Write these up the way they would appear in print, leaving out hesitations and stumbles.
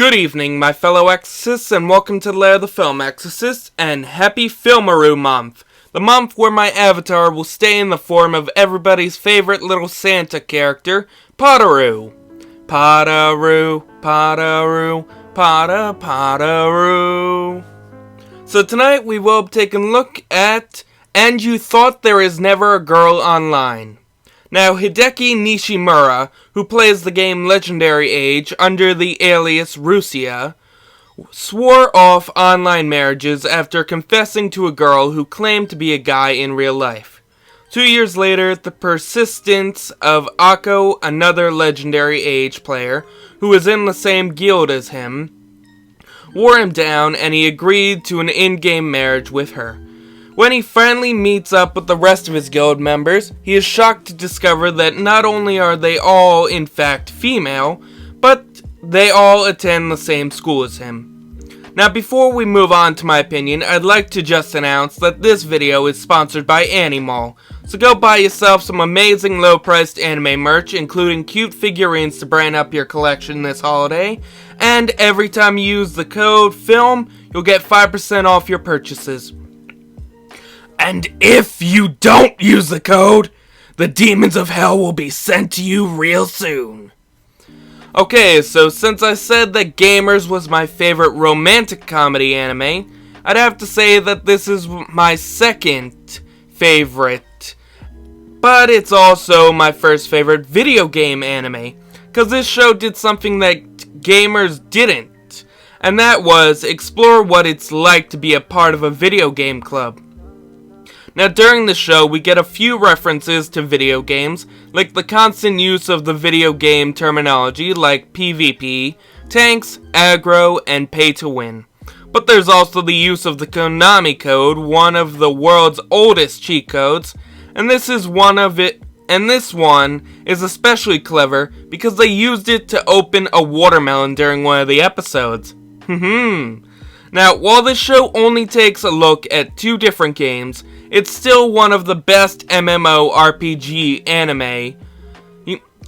Good evening, my fellow Exorcists, and welcome to Lair of the Film Exorcist, and happy Filmaroo Month! The month where my avatar will stay in the form of everybody's favorite little Santa character, Potteroo. Potteroo, Potteroo, Potteroo. So tonight we will be taking a look at And You Thought There Is Never a Girl Online. Now, Hideki Nishimura, who plays the game Legendary Age under the alias Rusia, swore off online marriages after confessing to a girl who claimed to be a guy in real life. 2 years later, the persistence of Akko, another Legendary Age player, who was in the same guild as him, wore him down and he agreed to an in-game marriage with her. When he finally meets up with the rest of his guild members, he is shocked to discover that not only are they all in fact female, but they all attend the same school as him. Now before we move on to my opinion, I'd like to just announce that this video is sponsored by Animal, so go buy yourself some amazing low-priced anime merch, including cute figurines to brighten up your collection this holiday, and every time you use the code FILM, you'll get 5% off your purchases. And if you don't use the code, the demons of hell will be sent to you real soon. Okay, so since I said that Gamers was my favorite romantic comedy anime, I'd have to say that this is my second favorite. But it's also my first favorite video game anime, because this show did something that Gamers didn't, and that was explore what it's like to be a part of a video game club. Now during the show, we get a few references to video games, like the constant use of the video game terminology like PvP, tanks, aggro, and pay to win. But there's also the use of the Konami code, one of the world's oldest cheat codes, and this one is especially clever because they used it to open a watermelon during one of the episodes. Now, while this show only takes a look at 2 different games, it's still one of the best MMORPG anime.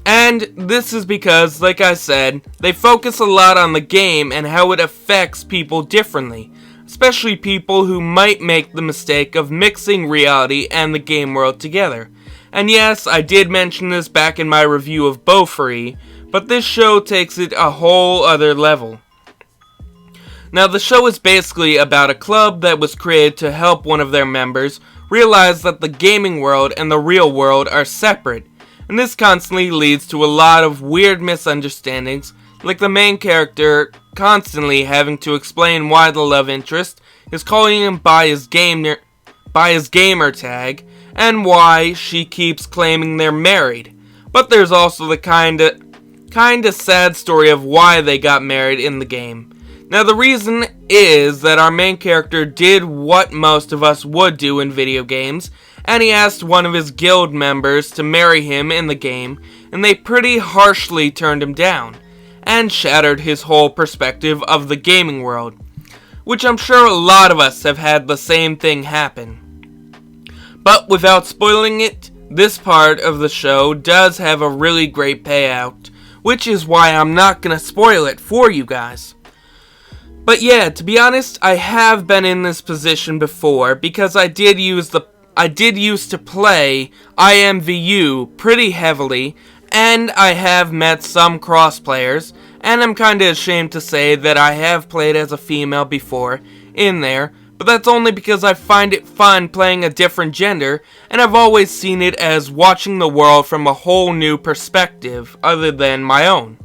And this is because, like I said, they focus a lot on the game and how it affects people differently, especially people who might make the mistake of mixing reality and the game world together. And yes, I did mention this back in my review of Beaufree, but this show takes it a whole other level. Now, the show is basically about a club that was created to help one of their members realize that the gaming world and the real world are separate, and this constantly leads to a lot of weird misunderstandings, like the main character constantly having to explain why the love interest is calling him by his gamer tag, and why she keeps claiming they're married. But there's also the kinda sad story of why they got married in the game. Now the reason is that our main character did what most of us would do in video games, and he asked one of his guild members to marry him in the game, and they pretty harshly turned him down, and shattered his whole perspective of the gaming world, which I'm sure a lot of us have had the same thing happen. But without spoiling it, this part of the show does have a really great payout, which is why I'm not gonna spoil it for you guys. But yeah, to be honest, I have been in this position before because I did used to play IMVU pretty heavily, and I have met some cross players, and I'm kinda ashamed to say that I have played as a female before in there, but that's only because I find it fun playing a different gender, and I've always seen it as watching the world from a whole new perspective other than my own.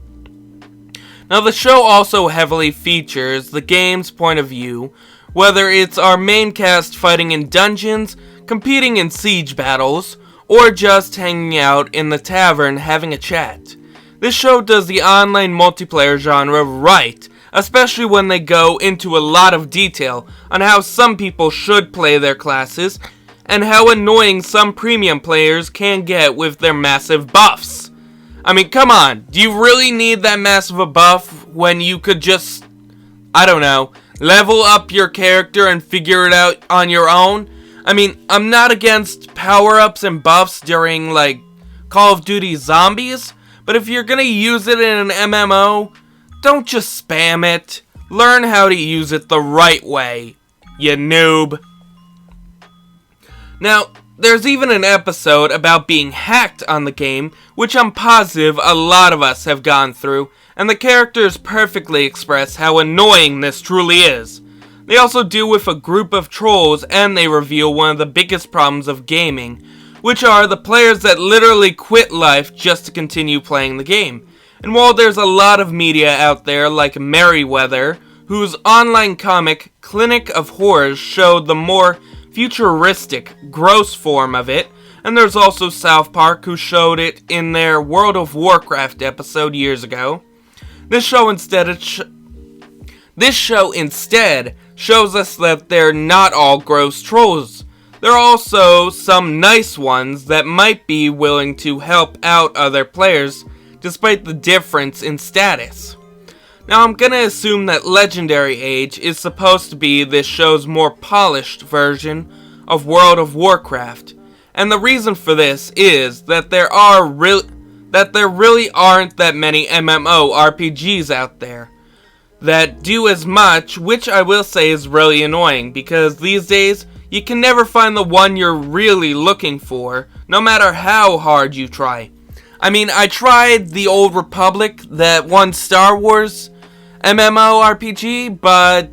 Now the show also heavily features the game's point of view, whether it's our main cast fighting in dungeons, competing in siege battles, or just hanging out in the tavern having a chat. This show does the online multiplayer genre right, especially when they go into a lot of detail on how some people should play their classes, and how annoying some premium players can get with their massive buffs. I mean, come on, do you really need that massive a buff when you could just, I don't know, level up your character and figure it out on your own? I mean, I'm not against power-ups and buffs during, like, Call of Duty Zombies, but if you're gonna use it in an MMO, don't just spam it. Learn how to use it the right way, you noob. Now, there's even an episode about being hacked on the game, which I'm positive a lot of us have gone through, and the characters perfectly express how annoying this truly is. They also deal with a group of trolls, and they reveal one of the biggest problems of gaming, which are the players that literally quit life just to continue playing the game. And while there's a lot of media out there like Merryweather, whose online comic Clinic of Horrors showed the more futuristic, gross form of it, and there's also South Park, who showed it in their World of Warcraft episode years ago. This show instead shows us that they're not all gross trolls. There are also some nice ones that might be willing to help out other players, despite the difference in status. Now, I'm gonna assume that Legendary Age is supposed to be this show's more polished version of World of Warcraft, and the reason for this is that there really aren't that many MMORPGs out there that do as much, which I will say is really annoying, because these days you can never find the one you're really looking for, no matter how hard you try. I mean, I tried the Old Republic, that one Star Wars MMORPG, but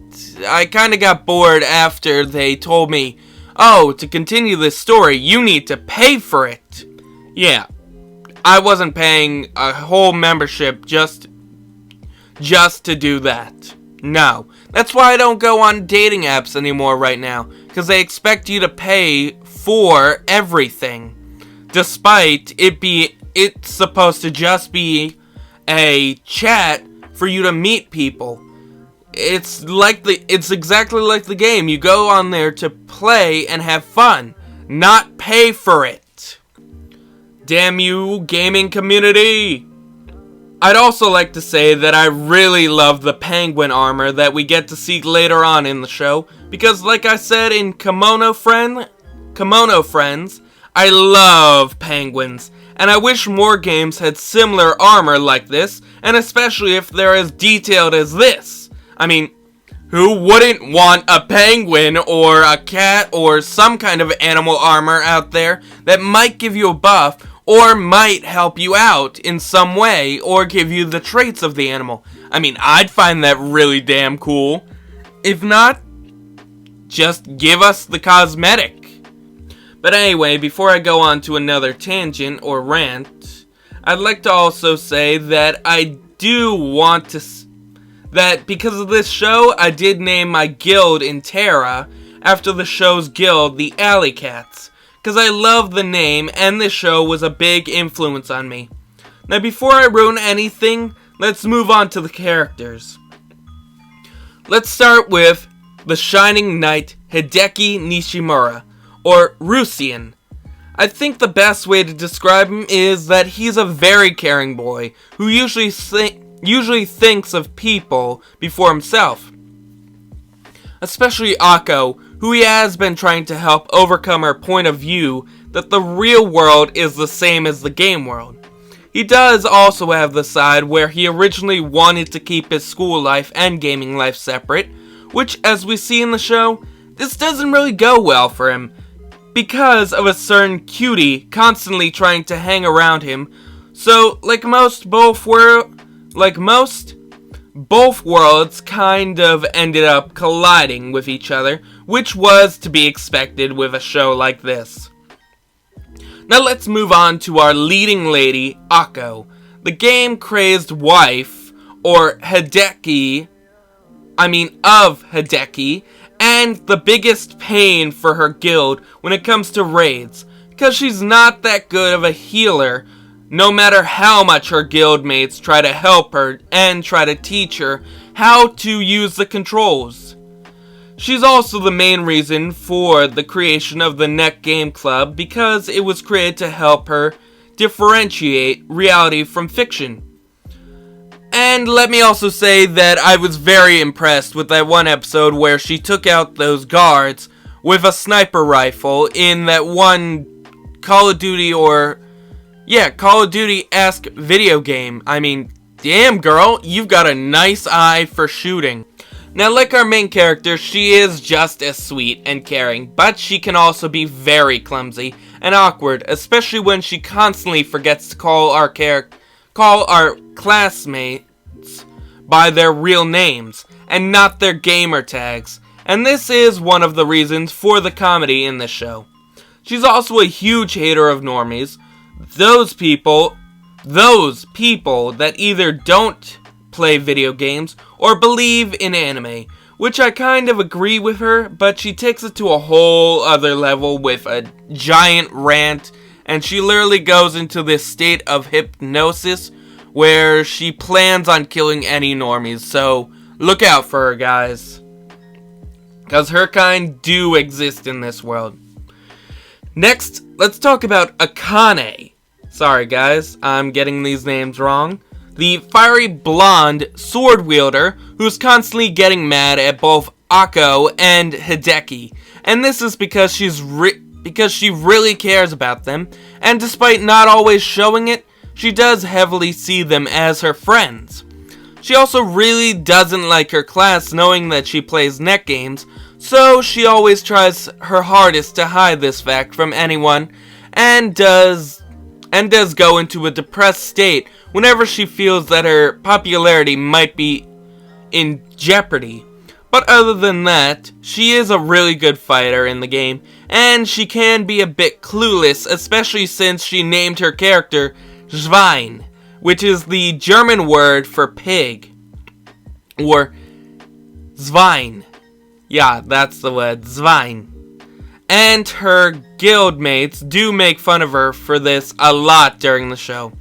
I kinda got bored after they told me, oh, to continue this story, you need to pay for it. Yeah, I wasn't paying a whole membership just to do that. No, that's why I don't go on dating apps anymore right now, because they expect you to pay for everything, despite it's supposed to just be a chat for you to meet people. It's exactly like the game. You go on there to play and have fun, not pay for it. Damn you, gaming community! I'd also like to say that I really love the penguin armor that we get to see later on in the show, because like I said in Kimono Friends, I love penguins, and I wish more games had similar armor like this, and especially if they're as detailed as this. I mean, who wouldn't want a penguin or a cat or some kind of animal armor out there that might give you a buff or might help you out in some way or give you the traits of the animal? I mean, I'd find that really damn cool. If not, just give us the cosmetic. But anyway, before I go on to another tangent or rant, I'd like to also say that I do want to... that because of this show, I did name my guild in Terra after the show's guild, the Alley Cats, because I love the name and this show was a big influence on me. Now, before I ruin anything, let's move on to the characters. Let's start with the Shining Knight Hideki Nishimura, or Rusian. I think the best way to describe him is that he's a very caring boy who usually thinks of people before himself. Especially Akko, who he has been trying to help overcome her point of view that the real world is the same as the game world. He does also have the side where he originally wanted to keep his school life and gaming life separate, which, as we see in the show, this doesn't really go well for him, because of a certain cutie constantly trying to hang around him. So, both worlds kind of ended up colliding with each other, which was to be expected with a show like this. Now let's move on to our leading lady, Akko, the game-crazed wife, or of Hideki, and the biggest pain for her guild when it comes to raids, because she's not that good of a healer, no matter how much her guildmates try to help her and try to teach her how to use the controls. She's also the main reason for the creation of the Neck Game Club, because it was created to help her differentiate reality from fiction. And let me also say that I was very impressed with that one episode where she took out those guards with a sniper rifle in that one Call of Duty-esque video game. I mean, Damn, girl, you've got a nice eye for shooting. Now, like our main character, she is just as sweet and caring, but she can also be very clumsy and awkward, especially when she constantly forgets to call our classmates by their real names and not their gamer tags. And this is one of the reasons for the comedy in this show. She's also a huge hater of normies, those people that either don't play video games or believe in anime, which I kind of agree with her, but she takes it to a whole other level with a giant rant, and she literally goes into this state of hypnosis where she plans on killing any normies, so look out for her, guys, because her kind do exist in this world. Next, let's talk about Akane. Sorry guys, I'm getting these names wrong. The fiery blonde sword wielder who's constantly getting mad at both Akko and Hideki. And this is because she really cares about them, and despite not always showing it, she does heavily see them as her friends. She also really doesn't like her class, knowing that she plays net games, so she always tries her hardest to hide this fact from anyone, and does go into a depressed state whenever she feels that her popularity might be in jeopardy. But other than that, she is a really good fighter in the game, and she can be a bit clueless, especially since she named her character Schwein, which is the German word for pig, or Schwein. Yeah, that's the word, Schwein. And her guildmates do make fun of her for this a lot during the show.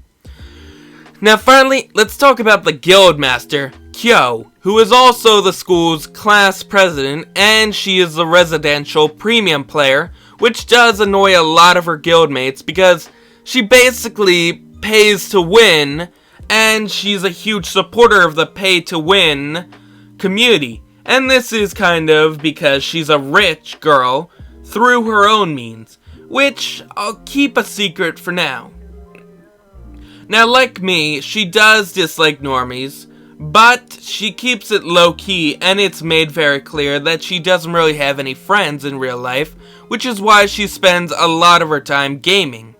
Now finally, let's talk about the guildmaster, Kyo, who is also the school's class president, and she is the residential premium player, which does annoy a lot of her guildmates because she basically pays to win, and she's a huge supporter of the pay to win community. And this is kind of because she's a rich girl through her own means, which I'll keep a secret for now. Now, like me, she does dislike normies, but she keeps it low-key, and it's made very clear that she doesn't really have any friends in real life, which is why she spends a lot of her time gaming.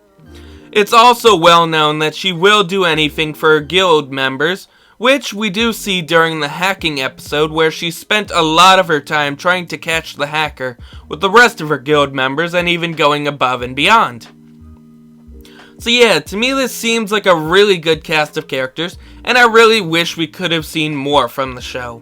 It's also well known that she will do anything for her guild members, which we do see during the hacking episode where she spent a lot of her time trying to catch the hacker with the rest of her guild members and even going above and beyond. So yeah, to me this seems like a really good cast of characters, and I really wish we could have seen more from the show.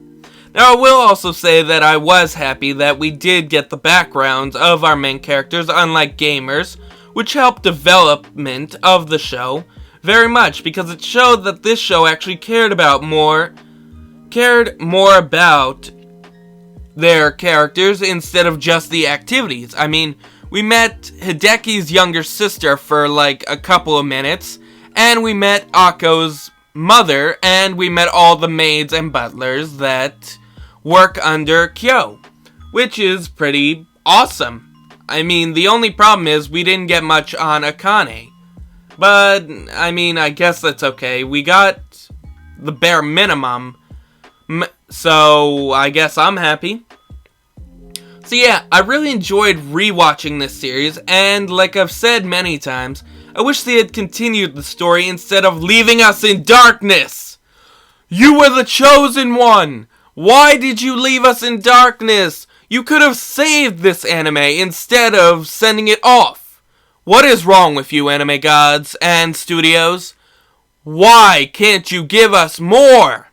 Now I will also say that I was happy that we did get the backgrounds of our main characters, unlike gamers, which helped development of the show very much, because it showed that this show actually cared more about their characters instead of just the activities. I mean, we met Hideki's younger sister for like a couple of minutes, and we met Akko's mother, and we met all the maids and butlers that work under Kyo, which is pretty awesome. I mean, the only problem is we didn't get much on Akane. But, I mean, I guess that's okay. We got the bare minimum, so I guess I'm happy. So yeah, I really enjoyed rewatching this series, and like I've said many times, I wish they had continued the story instead of leaving us in darkness. You were the chosen one! Why did you leave us in darkness? You could have saved this anime instead of sending it off. What is wrong with you, anime gods and studios? Why can't you give us more?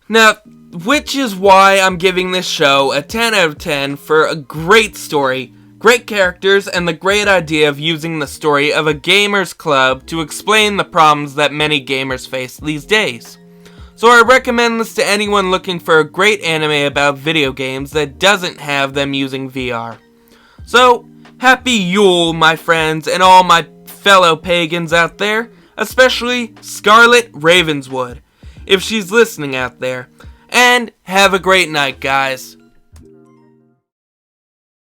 Now, which is why I'm giving this show a 10 out of 10 for a great story, great characters, and the great idea of using the story of a gamers club to explain the problems that many gamers face these days. So I recommend this to anyone looking for a great anime about video games that doesn't have them using VR. So, happy Yule, my friends, and all my fellow pagans out there, especially Scarlet Ravenswood, if she's listening out there. And have a great night, guys.